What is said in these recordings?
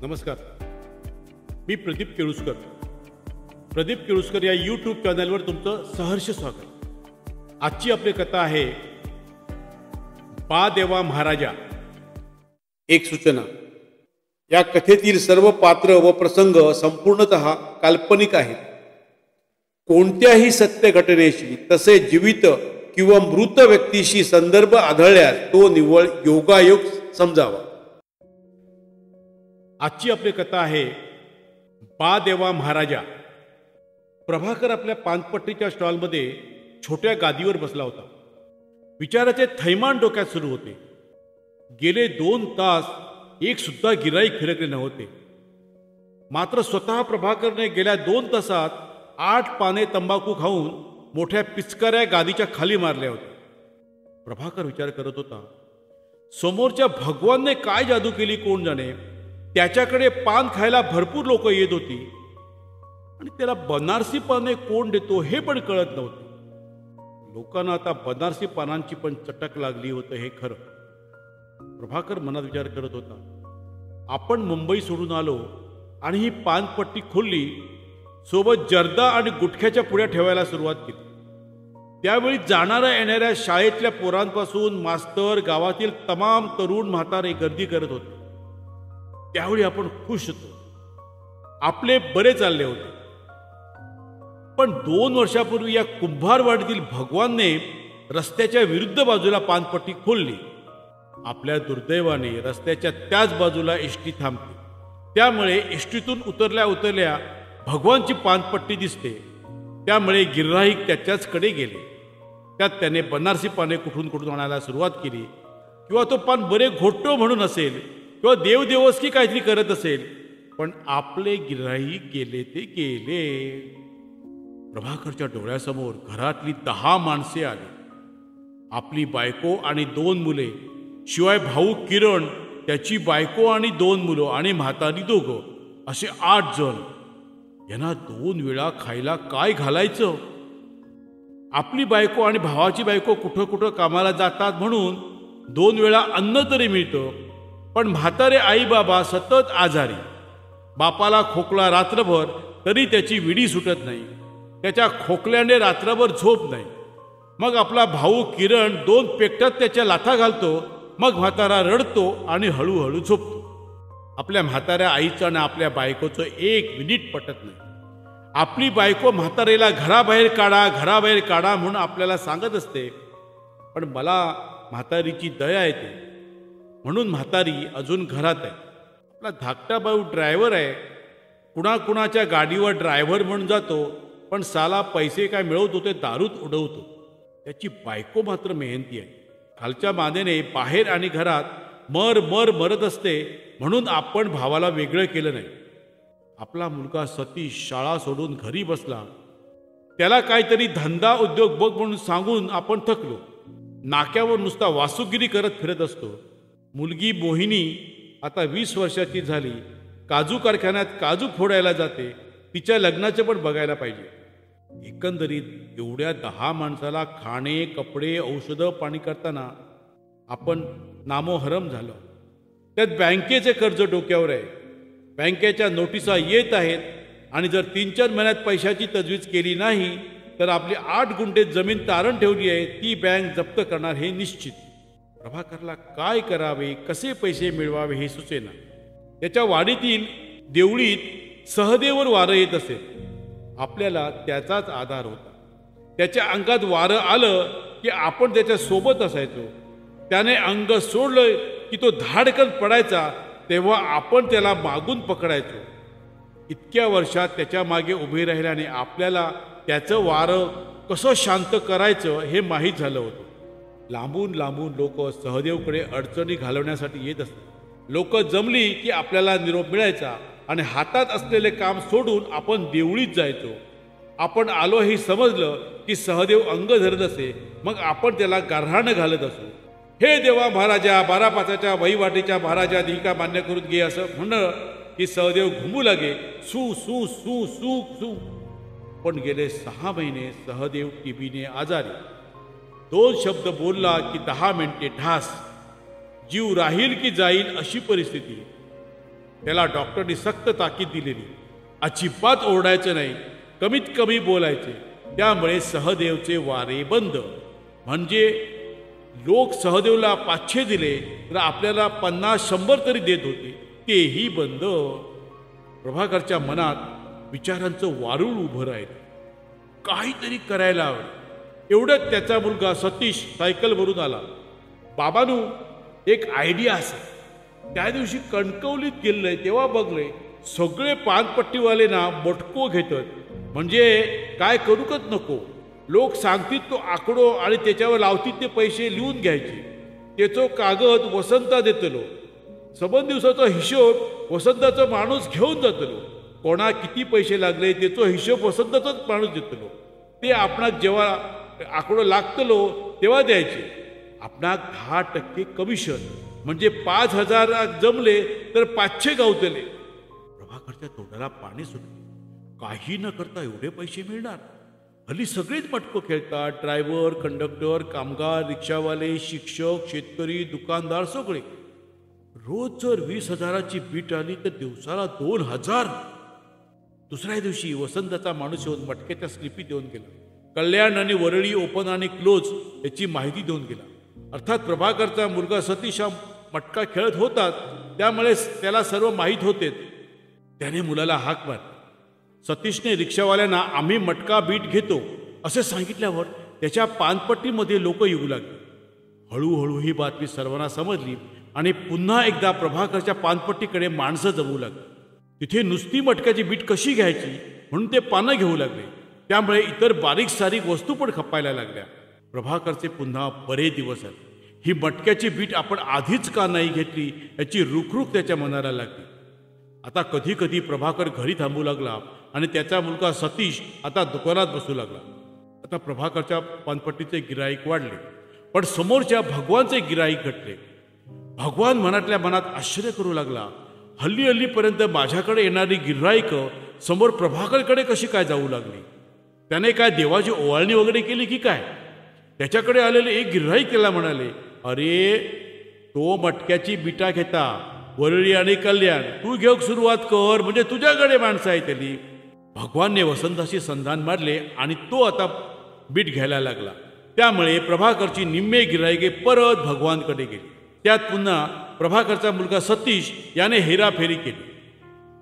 नमस्कार. मी प्रदीप केळुसकर. प्रदीप केळुसकर या यूट्यूब चॅनलवर तुमचं सहर्ष स्वागत. आजची आपली कथा आहे बा देवा महाराजा. एक सूचना: या कथेतील सर्व पात्र व प्रसंग संपूर्णतः काल्पनिक आहेत. कोणत्याही सत्य घटनेशी तसे जीवित किंवा मृत व्यक्तीशी संदर्भ आढळल्यास तो निव्वळ योगायोग समजावा. आजची आपली कथा आहे बा देवा महाराजा. प्रभाकर आपल्या पानपट्टीच्या स्टॉलमध्ये छोट्या गादीवर बसला होता. विचाराचे थैमान डोक्यात सुरू होते. गेले 2 तास एक सुद्धा गिऱ्हाईक फिरकले नव्हते. मात्र स्वतः प्रभाकरने गेल्या 2 तासात 8 पाने तंबाखू खाऊन मोठ्या पिचकाऱ्या गादीच्या खाली मारल्या होत्या. प्रभाकर विचार करत होता, समोरच्या भगवानने काय जादू केली कोण जाणे. त्याच्याकडे पान खायला भरपूर लोक येत होती आणि त्याला बनारसी पाने कोण देतो हे पण कळत नव्हते. लोकांना आता बनारसी पानांची पण चटक लागली होतं हे खरं. प्रभाकर मनात विचार करत होता, आपण मुंबई सोडून आलो आणि ही पानपट्टी खोलली, सोबत जर्दा आणि गुटख्याच्या पुड्या ठेवायला सुरुवात केली. त्यावेळी जाणाऱ्या येणाऱ्या शाळेतल्या पोरांपासून मास्तर, गावातील तमाम तरुण म्हातारे गर्दी करत होते. त्यावेळी आपण खुश होतो, आपले बरे चालले होते. पण 2 वर्षापूर्वी या कुंभारवाडीतील भगवानने रस्त्याच्या विरुद्ध बाजूला पानपट्टी खोलली. आपल्या दुर्दैवाने रस्त्याच्या त्याच बाजूला एसटी थांबते. त्यामुळे एसटीतून उतरल्या भगवानची पानपट्टी दिसते. त्यामुळे गिऱ्हाईक त्याच्याचकडे गेले. त्यात त्याने बनारसी पाने कुठून आणायला सुरुवात केली. किंवा तो पान बरे घोटतो म्हणून असेल, किंवा देवदेवस्की काहीतरी करत असेल, पण आपले गिऱ्हाईक गेले ते गेले. प्रभाकरच्या डोळ्यासमोर घरातली 10 माणसे आली. आपली बायको आणि 2 मुले, शिवाय भाऊ किरण, त्याची बायको आणि 2 मुलं आणि म्हातारी 2, असे 8 जण. यांना 2 वेळा खायला काय घालायचं. आपली बायको आणि भावाची बायको कुठं कामाला जातात म्हणून 2 वेळा अन्न तरी मिळतं. पण म्हातारे आई बाबा सतत आजारी. बापाला खोकला रात्रभर तरी त्याची विडी सुटत नाही. त्याच्या खोकल्याने रात्रभर झोप नाही. मग आपला भाऊ किरण 2 पेकटात त्याच्या लाथा घालतो. मग म्हातारा रडतो आणि हळूहळू झोपतो. आपल्या म्हाताऱ्या आईचं आणि आपल्या बायकोचं 1 मिनिट पटत नाही. आपली बायको म्हातारेला घराबाहेर काढा म्हणून आपल्याला सांगत असते. पण मला म्हातारीची दया येते म्हणून म्हातारी अजून घरात आहे. आपला धाकटा भाऊ ड्रायव्हर आहे. कुणाच्या गाडीवर ड्रायव्हर म्हणून जातो, पण साला पैसे काय मिळवतो ते दारूत उडवतो. त्याची बायको मात्र मेहनती आहे. खालच्या मानेने बाहेर आणि घरात मरत असते म्हणून आपण भावाला वेगळं केलं नाही. आपला मुलगा सतीश शाळा सोडून घरी बसला. त्याला काहीतरी धंदा उद्योग बघ म्हणून सांगून आपण थकलो. नाक्यावर नुसता वासुगिरी करत फिरत असतो. मुलगी मोहिनी आता 20 वर्षाची झाली. काजू कारखान्यात काजू फोडायला जाते. तिच्या लग्नाचे पण बघायला पाहिजे. एकंदरीत एवढ्या 10 माणसाला खाणे, कपडे, औषधं, पाणी करताना आपण नामोहरम झालो. त्यात बँकेचे कर्ज डोक्यावर आहे. बँकेच्या नोटिसा येत आहेत आणि जर 3-4 महिन्यात पैशाची तजवीज केली नाही तर आपली 8 गुंठे जमीन तारण ठेवली आहे ती बँक जप्त करणार हे निश्चित. प्रभाकरला काय करावे, कसे पैसे मिळवावे हे सुचेना. त्याच्या वाडीतील देवळीत सहदेवर वारं येत असेल. आपल्याला त्याचाच आधार होता. त्याच्या अंगात वारं आलं की आपण त्याच्या सोबत असायचो. त्याने अंग सोडलं की तो धाडकन पडायचा, तेव्हा आपण त्याला मागून पकडायचो. इतक्या वर्षात त्याच्या मागे उभे राहिल्याने आपल्याला त्याचं वारं कसं शांत करायचं हे माहीत झालं होतं. लांबून लोक सहदेवकडे अडचणी घालवण्यासाठी येत असत. लोक जमली की आपल्याला निरोप मिळायचा आणि हातात असलेले काम सोडून आपण देवळीत जायचो. आपण आलो हे समजलं की सहदेव अंग धरत असे. मग आपण त्याला गाऱ्हाणं घालत असो. हे देवा महाराजा, 12-5च्या वहिवाटीच्या महाराजा दिका मान्य करून घे असं म्हणणं की सहदेव घुमू लागे. सू सू सू सू सू. पण गेले 6 महिने सहदेव टीबीने आजारी. 2 शब्द बोलला की 10 मिनिटे ढास. जीव राहील की जाईल अशी परिस्थिती. त्याला डॉक्टरनी सक्त ताकीद दिलेली, अजिबात ओरडायचं नाही, कमीत कमी बोलायचे. त्यामुळे सहदेवचे वारे बंद. म्हणजे लोक सहदेवला 500 दिले तर आपल्याला 50-100 तरी देत होते, तेही बंद. प्रभाकरच्या मनात विचारांचं वारूळ उभं राहिलं. काहीतरी करायला हवं. एवढ्यात त्याचा मुलगा सतीश सायकलवरून आला. बाबानू, एक आयडिया असा. त्या दिवशी कणकवलीत गेलंय तेव्हा बघलंय सगळे पानपट्टीवाले ना मटको घेतात. म्हणजे काय करूकच नको, लोक सांगतील तो आकडो आणि त्याच्यावर लावतील ते पैसे लिहून घ्यायचे. त्याचो कागद वसंता देतलो. सबंध दिवसाचा हिशोब वसंताचा माणूस घेऊन जातलो. कोणा किती पैसे लागले त्याचो हिशोब वसंताचाच माणूस देतलो. ते आपणाक जेव्हा आकडो लागतलो तेव्हा द्यायचे. आपणाक 10% कमिशन, म्हणजे 5,000 जमले तर 500 गावतले. प्रभाकरच्या तोंडाला पाणी सुटले. काही न करता एवढे पैसे मिळणार? हल्ली सगळेच मटको खेळतात. ड्रायव्हर, कंडक्टर, कामगार, रिक्षावाले, शिक्षक, शेतकरी, दुकानदार सगळे. रोज जर 20,000ची बीट आली तर दिवसाला 2,000. दुसऱ्या दिवशी वसंताचा माणूस येऊन मटक्याच्या स्लिपी देऊन गेला. कल्याण आणि वरळी, ओपन आणि क्लोज याची माहिती देऊन गेला. अर्थात प्रभाकरचा मुलगा सतीश हा मटका खेळत होता, त्यामुळे त्याला सर्व माहीत होते. त्याने मुलाला हाक मारली. सतीशने रिक्षावाल्यांना आम्ही मटका बीट घेतो असे सांगितल्यावर त्याच्या पानपट्टीमध्ये लोक येऊ लागले. हळूहळू ही बातमी सर्वांना समजली आणि पुन्हा एकदा प्रभाकरच्या पानपट्टीकडे माणसं जमू लागली. तिथे नुसती मटक्याची बीट कशी घ्यायची म्हणून ते पानं घेऊ लागले. त्यामुळे इतर बारीक सारीक वस्तू पण खपायला लागल्या. प्रभाकरचे पुन्हा बरे दिवस आले. ही मटक्याची बीट आपण आधीच का नाही घेतली याची रुखरुख त्याच्या मनाला लागली. आता कधी कधी प्रभाकर घरी थांबू लागला आणि त्याचा मुलगा सतीश आता दुकानात बसू लागला. आता प्रभाकरच्या पानपट्टीचे गिराईक वाढले, पण समोरच्या भगवानचे गिराईक घटले. भगवान मनातल्या मनात आश्चर्य करू लागला. हल्ली हल्लीपर्यंत माझ्याकडे येणारी गिराईक समोर प्रभाकरकडे कशी काय जाऊ लागली? त्याने काय देवाची ओवाळणी वगैरे केली की काय? त्याच्याकडे आलेले एक गिराईक त्याला म्हणाले, अरे तो मटक्याची बिटा घेता, वरळी आणि कल्याण तू घेऊन सुरुवात कर, म्हणजे तुझ्याकडे माणसं आहे त्यांनी. भगवानने वसंताशी संधान मारले आणि तो आता बीट घ्यायला लागला. त्यामुळे प्रभाकरची निम्मे गिराईके परत भगवानकडे गेली. त्यात पुन्हा प्रभाकरचा मुलगा सतीश याने हेराफेरी केली.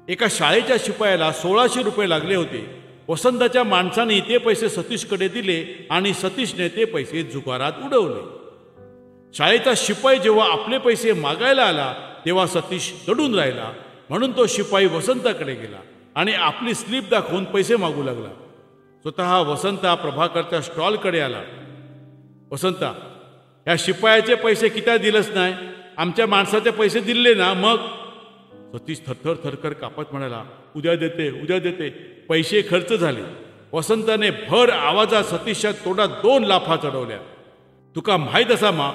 एका शाळेच्या शिपायाला 1,600 रुपये लागले होते. वसंताच्या माणसाने ते पैसे सतीशकडे दिले आणि सतीशने ते पैसे जुगारात उडवले. शाळेचा शिपाई जेव्हा आपले पैसे मागायला आला तेव्हा सतीश दडून राहिला. म्हणून तो शिपाई वसंताकडे गेला आणि आपली स्लिप दाखवून पैसे मागू लागला. स्वतः वसंता प्रभाकरच्या स्टॉलकडे आला. वसंता, या शिपायाचे पैसे किती दिलंच नाही, आमच्या माणसाचे पैसे दिले ना? मग सतीश थरथर थरकर कापत म्हणाला, उद्या देते उद्या देते. पैसे खर्च झाले. वसंताने भर आवाजात सतीशच्या तोंडात 2 लाफा चढवल्या. तुका माहीत असा मा,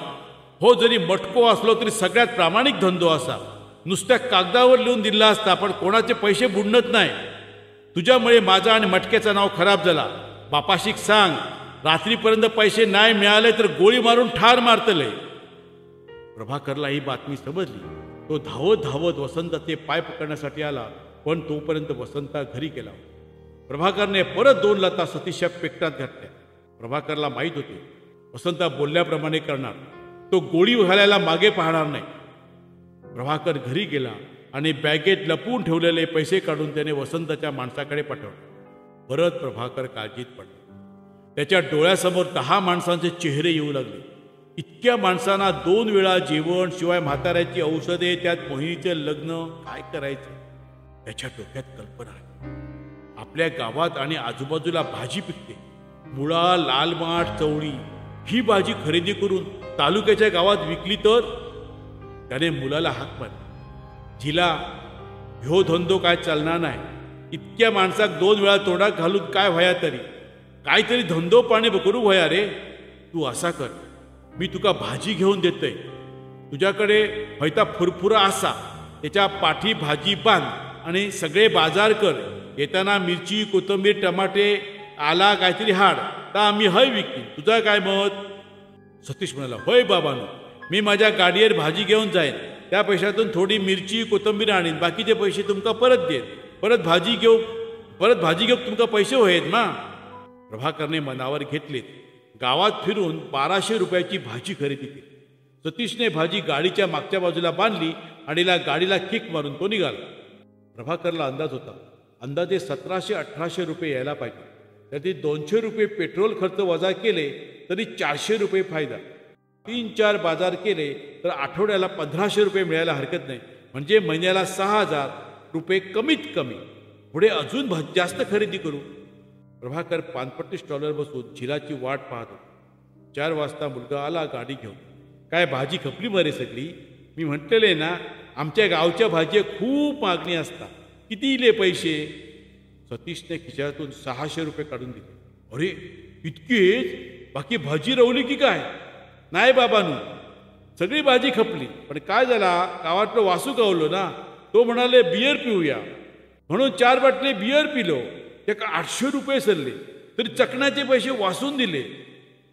हो जरी मटको असलो तरी सगळ्यात प्रामाणिक धंदो असा. नुसत्या कागदावर लिहून दिला असता, पण कोणाचे पैसे बुडणत नाही. तुझ्यामुळे माझा आणि मटक्याचं नाव खराब झाला. बापाशीक सांग, रात्रीपर्यंत पैसे नाही मिळाले तर गोळी मारून ठार मारतले. प्रभाकरला ही बातमी समजली. तो धावत धावत वसंताचे पाय पकडण्यासाठी आला, पण तोपर्यंत वसंता घरी गेला. प्रभाकरने परत 2 लता सतीशच्या पेकटात घातल्या. प्रभाकरला माहीत होते वसंता बोलल्याप्रमाणे करणार, तो गोळी घालायला मागे पाहणार नाही. प्रभाकर घरी गेला आणि बॅगेत लपवून ठेवलेले पैसे काढून त्याने वसंताच्या माणसाकडे पाठवले. परत प्रभाकर काळजीत पडला. त्याच्या डोळ्यासमोर 10 माणसांचे चेहरे येऊ लागले. इतक्या माणसांना 2 वेळा जेवण, शिवाय म्हाताऱ्याची औषधे, त्यात मोहिनीचे लग्न, काय करायचे? त्याच्या डोक्यात कल्पना आहे. आपल्या गावात आणि आजूबाजूला भाजी पिकते, मुळा, लाल माठ, चवळी. ही भाजी खरेदी करून तालुक्याच्या गावात विकली तर? त्याने मुलाला हाक मारली. जिला ह्यो धंदो काय चालणार नाही. इतक्या माणसाक 2 वेळा तोंडात घालून काय व्हाया तरी? काहीतरी धंदो पाणी करू व्हाया रे. तू असा कर, मी तुका भाजी घेऊन देतोय. तुझ्याकडे हैता फुरफुरा असा, त्याच्या पाठी भाजी बांध आणि सगळे बाजार कर. येताना मिरची, कोथिंबीर, टमाटे, आला काहीतरी हाड, तर आम्ही हय विकतील. तुझा काय मत? सतीश म्हणाला, होय बाबांनो, मी माझ्या गाडीवर भाजी घेऊन जाईन. त्या पैशातून थोडी मिरची कोथंबीर आणीन, बाकीचे पैसे तुमका परत देईन, परत भाजी घेऊ तुमका पैसे होईल ना. प्रभाकरने मनावर घेतलेत. गावात फिरून 1200 रुपयाची भाजी खरेदी केली. सतीशने भाजी गाडीच्या मागच्या बाजूला बांधली आणि गाडीला किक मारून तो निघाला. प्रभाकरला अंदाज होता, अंदाजे 1700-1800 रुपये यायला पाहिजे. त्यातील 200 रुपये पेट्रोल खर्च वजा केले तरी 400 रुपये फायदा. 3-4 बाजार केले तर आठवड्याला 1500 रुपये मिळायला हरकत नाही. म्हणजे महिन्याला 6000 रुपये कमीत कमी. पुढे अजून जास्त खरेदी करू. प्रभाकर पानपट्टी स्टॉलवर बसून झिलाची वाट पाहत होता. 4 वाजता मुलगा आला गाडी घेऊन. काय भाजी खपली बरे सगळी? मी म्हटलेले ना, आमच्या गावच्या भाजी खूप मागणी असता. किती इले पैसे? सतीशने खिशातून 600 रुपये काढून दिले. अरे इतकेच? बाकी भाजी रवली की काय? नाही बाबांनो, सगळी भाजी खपली. पण काय झाला, गावातलं वासू गावलो ना, तो म्हणाले बियर पिऊया म्हणून 4 बाटले बियर पिलो. त्याला 800 रुपये सरले, तरी चकण्याचे पैसे वाचून दिले.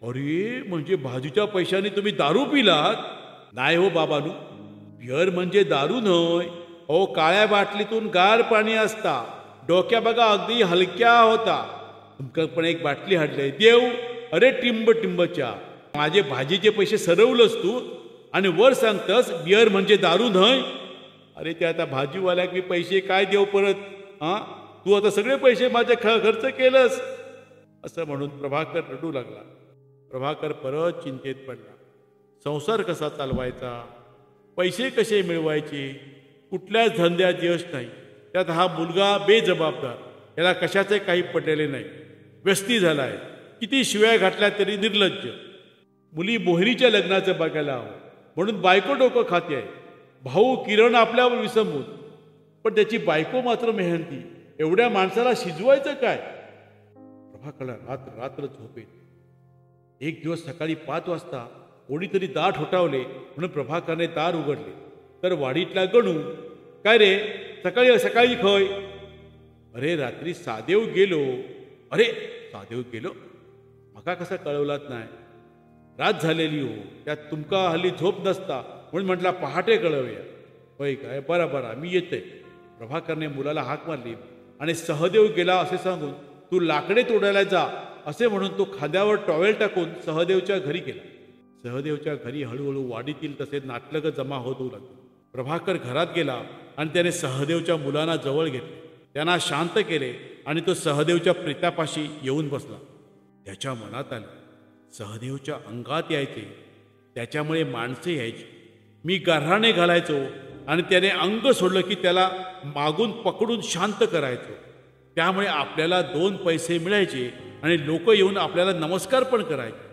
अरे म्हणजे भाजीच्या पैशाने तुम्ही दारू पिलात? नाही हो बाबांनो, बियर म्हणजे दारू नय. अहो काळ्या बाटलीतून गार पाणी असता. डोक्या बघा अगदी हलक्या होता. तुमका पण एक बाटली हाडले देव. अरे टिंबच्या माझे भाजीचे पैसे सरवलंस तू आणि वर सांगतस बियर म्हणजे दारू नय. अरे ते आता भाजीवाल्याक मी पैसे काय देऊ परत? तू आता सगळे पैसे माझे खर्च केलंस. असं म्हणून प्रभाकर रडू लागला. प्रभाकर परत चिंतेत पडला. संसार कसा चालवायचा, पैसे कसे मिळवायचे, कुठल्याच धंद्यात यश नाही. त्यात हा मुलगा बेजबाबदार, याला कशाचे काही पडलेले नाही. व्यस्ती झालाय, किती शिव्या घातल्या तरी निर्लज्ज. मुली मोहिनीच्या लग्नाचं बघायला हवं म्हणून बायको डोकं खाते आहे. भाऊ किरण आपल्यावर विसंबून, पण त्याची बायको मात्र मेहनती. एवढ्या माणसाला शिजवायचं काय? प्रभाकरला रात्र झोपेत. एक दिवस सकाळी 5 वाजता कोणीतरी दार ठोठावले म्हणून प्रभाकरने दार उघडले तर वाडीतला गणू. काय रे, सकाळी खय? अरे रात्री सादेव गेलो. अरे सादेव गेलो? मका कसा कळवलात नाही? रात झालेली हो, त्यात तुमका हल्ली झोप नसता म्हणून म्हटला पहाटे कळवूया. होय काय, बरा मी येते. प्रभाकरने मुलाला हाक मारली आणि सहदेव गेला असे सांगून तू लाकडे तोडायला जा असे म्हणून तो खांद्यावर टॉवेल टाकून सहदेवच्या घरी गेला. सहदेवच्या घरी हळूहळू वाडीतील तसे नाटलग जमा होत होऊ लागले. प्रभाकर घरात गेला आणि त्याने सहदेवच्या मुलांना जवळ घेतले, त्यांना शांत केले आणि तो सहदेवच्या प्रेतापाशी येऊन बसला. त्याच्या मनात आले, सहदेवच्या अंगात यायचे, त्याच्यामुळे माणसे यायची. मी गाऱ्हाणे घालायचो आणि त्याने अंग सोडलं की त्याला मागून पकडून शांत करायचो. त्यामुळे आपल्याला 2 पैसे मिळायचे आणि लोक येऊन आपल्याला नमस्कार पण करायचे.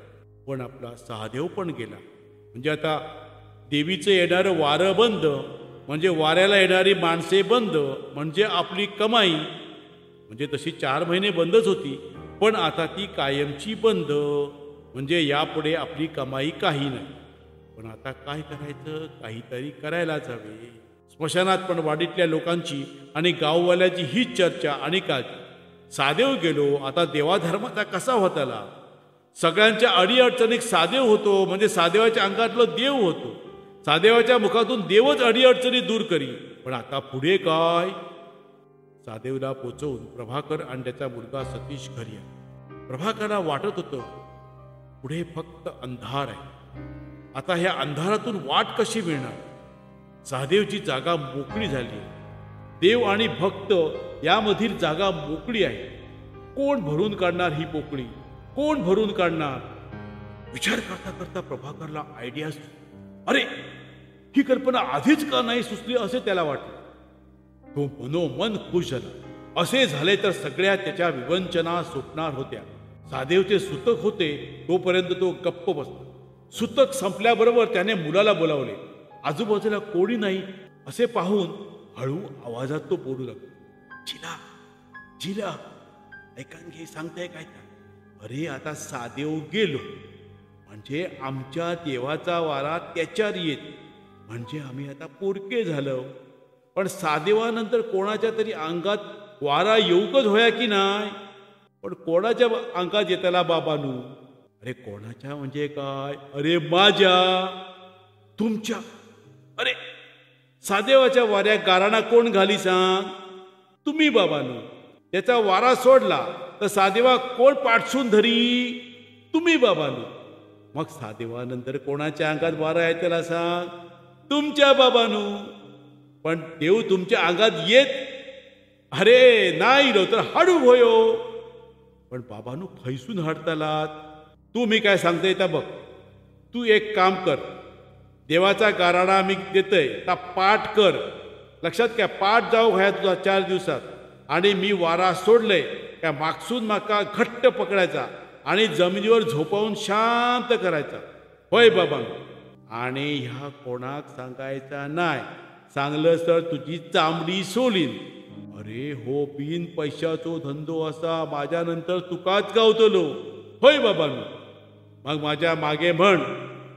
पण आपला सहदेव पण गेला. म्हणजे आता देवीचं येणारं वारं बंद, म्हणजे वाऱ्याला येणारी माणसे बंद, म्हणजे आपली कमाई. म्हणजे तशी 4 महिने बंदच होती, पण आता ती कायमची बंद. म्हणजे यापुढे आपली कमाई काही नाही. पण आता काय करायचं? काहीतरी करायलाच हवे. स्मशानात पण वाडीतल्या लोकांची आणि गाववाल्याची हीच चर्चा आणि काळजी. सादेव गेलो, आता देवाधर्माचा कसा होताला? सगळ्यांच्या अडीअडचणीत सादेव होतो म्हणजे सादेवाच्या अंगातलं देव होतो. सादेवाच्या मुखातून देवच अडीअडचणी दूर करी. पण आता पुढे काय? सादेवला पोचवून प्रभाकर आणि त्याचा मुलगा सतीश घरी आला. प्रभाकरला वाटत होतं पुढे फक्त अंधार आहे. आता ह्या अंधारातून वाट कशी मिळणार? सहदेवची जागा मोकळी झाली. देव आणि भक्त यामधील जागा मोकळी आहे. कोण भरून काढणार ही पोकळी? कोण भरून काढणार? विचार करता करता प्रभाकरला आयडिया सुचली. अरे ही कल्पना आधीच का नाही सुचली असे त्याला वाटले. तो मनोमन खुश झाला. असे झाले तर सगळ्या त्याच्या विवंचना सुटणार होत्या. सादेवचे सुतक होते तोपर्यंत तो गप्प बसला. सुतक संपल्याबरोबर त्याने मुलाला बोलावले. आजूबाजूला कोणी नाही असे पाहून हळू आवाजात तो बोलू लागला. झिला ऐकान घे, सांगताय काय? अरे आता सादेव गेलो म्हणजे आमच्या देवाचा वारा त्याच्यावर येत, म्हणजे आम्ही आता पोरके झालो. पण सादेवानंतर कोणाच्या तरी अंगात वारा येऊकच होया की नाही? पण कोणाच्या अंगात येताला बाबानू? अरे कोणाच्या म्हणजे काय? अरे माझ्या, तुमच्या. अरे सादेवाच्या वाऱ्याक गाराणा कोण घाली सांग? तुम्ही बाबांनो. त्याचा वारा सोडला तर सादेवा कोण पाठसून धरी? तुम्ही बाबांनो. मग सादेवानंतर कोणाच्या अंगात वारा येतला सांग? तुमच्या बाबांनो. पण देव तुमच्या अंगात येत अरे नाही रो तर हाडू होयो. पण बाबांनो खैसून हाडतालात? तू मी काय सांगते त्या बघ. तू एक काम कर, देवाचा गाराणा मी देतय ता पाठ कर. लक्षात घ्या, पाठ जाऊ घ्या तुझा 4 दिवसात. आणि मी वारा सोडलंय काय मागसून माका घट्ट पकडायचा आणि जमिनीवर झोपवून शांत करायचा. होय बाबा. आणि ह्या कोणाक सांगायचा नाही. सांगलं तर तुझी चामडी सोलीन. अरे हो, बिन पैशाचो धंदो असा माझ्यानंतर तुकाच गावतलो. होय बाबांनो. मग माझ्या मागे म्हण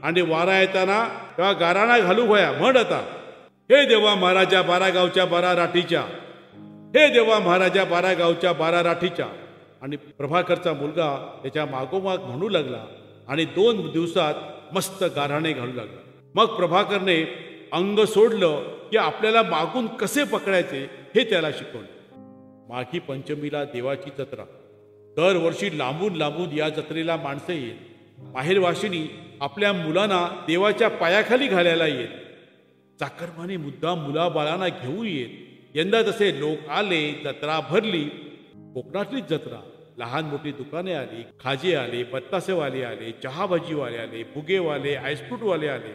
आणि वारा येताना तेव्हा गाराणा घालू होया. म्हण आता, हे देवा महाराजा 12 गावच्या 12 राठीच्या. हे देवा महाराजा 12 गावच्या 12 राठीच्या. आणि प्रभाकरचा मुलगा त्याच्या मागोमाग म्हणू लागला आणि 2 दिवसात मस्त गाराणे घालू लागला. मग प्रभाकरने अंग सोडलं की आपल्याला मागून कसे पकडायचे हे त्याला शिकवलं. माघी पंचमीला देवाची जत्रा. दरवर्षी लांबून लांबून या जत्रेला माणसं येत. माहेरवाशिनी आपल्या मुलांना देवाच्या पायाखाली घालायला येत. चाकरमाने मुद्दाम मुलाबाळांना घेऊन येत. यंदा तसे लोक आले, जत्रा भरली. कोकणातलीच जत्रा. लहान मोठी दुकाने आली, खाजे आले, बत्तासेवाले आले, चहा भाजीवाले आले, फुगेवाले, आईस्फ्रूटवाले आले.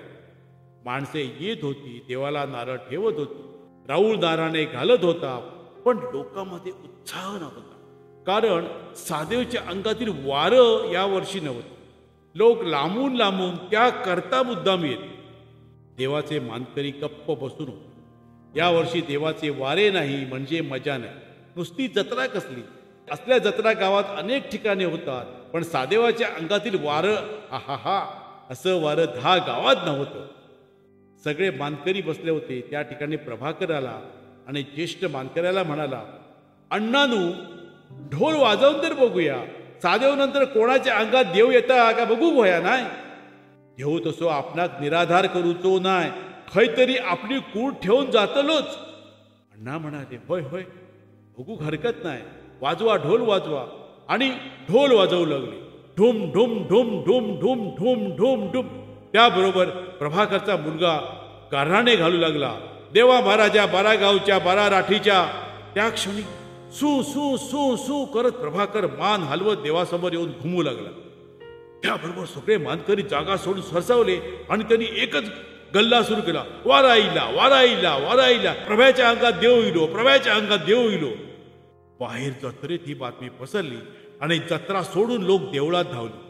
माणसे येत होती, देवाला नारळ ठेवत होती, राऊळ नाराने घालत होता. पण लोकांमध्ये उत्साह नव्हता. कारण सादेवच्या अंगातील वारं या वर्षी नव्हतं. लोक लांबून लांबून त्या करता मुद्दाम येत. देवाचे मानकरी गप्प बसून होते. या वर्षी देवाचे वारे नाही म्हणजे मजा नाही. नुसती जत्रा कसली. असल्या जत्रा गावात अनेक ठिकाणी होतात, पण सादेवाच्या अंगातील वारं आहा असं वारं 10 गावात नव्हतं. सगळे मानकरी बसले होते. त्या ठिकाणी प्रभाकर आला आणि ज्येष्ठ मानकऱ्याला म्हणाला, अण्णानू ढोल वाजवून तर बघूया. सादेव नंतर कोणाच्या अंगात देव येता का बघू भया नाही. देव तसो आपणाक निराधार करूचो नाही, खैतरी आपली कूड ठेवून जातलोच. अण्णा म्हणाले, होय होय बघू हरकत नाही, वाजवा ढोल वाजवा. आणि ढोल वाजवू लागले. ढुम ढुम ढुम ढुम ढुम ढुम ढुम ढुम. त्याबरोबर प्रभाकरचा मुलगा गाराणे घालू लागला. देवा महाराजा 12 गावच्या 12 राठीच्या. त्या क्षणी सू सू सू सू करत प्रभाकर मान हलवत देवासमोर येऊन घुमू लागला. त्याबरोबर सगळे मानकरी जागा सोडून सरसावले आणि त्यांनी एकच गल्ला सुरू केला, वाराईला वाराईला वाराईला, प्रभ्याच्या अंगात देव इलो, प्रभ्याच्या अंगात देव इलो. बाहेर जत्रेत ही बातमी पसरली आणि जत्रा सोडून लोक देवळात धावले.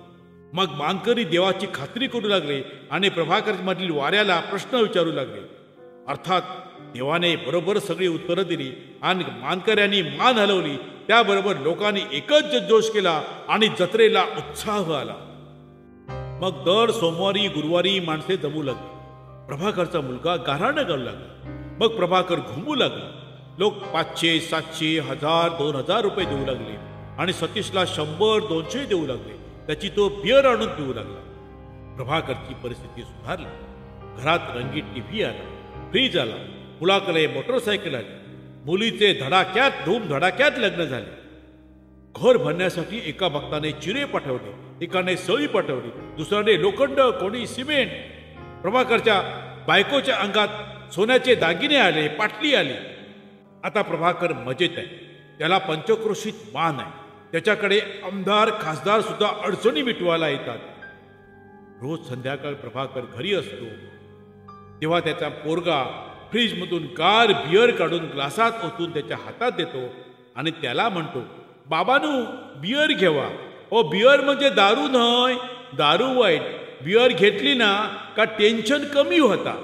मग मानकरी देवाची खात्री करू लागले आणि प्रभाकर मधील वाऱ्याला प्रश्न विचारू लागले. अर्थात देवाने बरोबर सगळी उत्तरं दिली आणि मानकऱ्यांनी मान हलवली. त्याबरोबर लोकांनी एकच जल्लोष केला आणि जत्रेला उत्साह आला. मग दर सोमवारी गुरुवारी माणसे जमू लागली. प्रभाकरचा मुलगा गाराणं घालू लागला. मग प्रभाकर घुमू लागला. लोक 500, 700, 1000, 2000 रुपये देऊ लागले आणि सतीशला 100, 200 देऊ लागले. त्याची तो बियर आणून पिऊ लागला. प्रभाकरची परिस्थिती सुधारली. घरात रंगीत टीव्ही आला, फ्रीज आला, मुलाकडे मोटरसायकल आली. मुलीचे धडाक्यात धूमधडाक्यात लग्न झाले. घर भरण्यासाठी एका भक्ताने चिरे पाठवले, एकाने सळी पाठवली, दुसऱ्याने लोखंड, कोणी सिमेंट. प्रभाकरच्या बायकोच्या अंगात सोन्याचे दागिने आले, पाटली आली. आता प्रभाकर मजेत आहे. त्याला पंचक्रोशीत मान आहे. त्याच्याकडे आमदार खासदार सुद्धा अडचणी मिटवायला येतात. रोज संध्याकाळ प्रभाकर घरी असतो तेव्हा त्याचा पोरगा फ्रीजमधून गार बियर काढून ग्लासात ओतून त्याच्या हातात देतो आणि त्याला म्हणतो, बाबानू बियर घेवा. ओ बियर म्हणजे दारू नाही, दारू वाईट. बियर घेतली ना का टेन्शन कमी होता.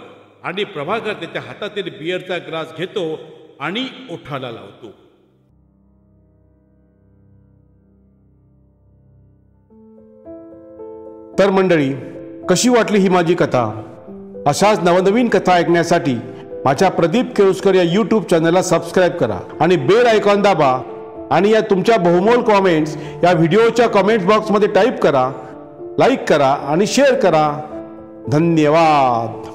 आणि प्रभाकर त्याच्या हातातील बियरचा ग्लास घेतो आणि ओठाला लावतो. तर मंडळी, कशी वाटली ही माझी कथा? अशाच नवनवीन कथा ऐकण्यासाठी माझ्या प्रदीप केळुसकर या यूट्यूब चॅनलला सबस्क्राईब करा आणि बेल आयकॉन दाबा. आणि या तुमच्या बहुमोल कॉमेंट्स या व्हिडिओच्या कॉमेंट्स बॉक्समध्ये टाईप करा, लाईक करा आणि शेअर करा. धन्यवाद.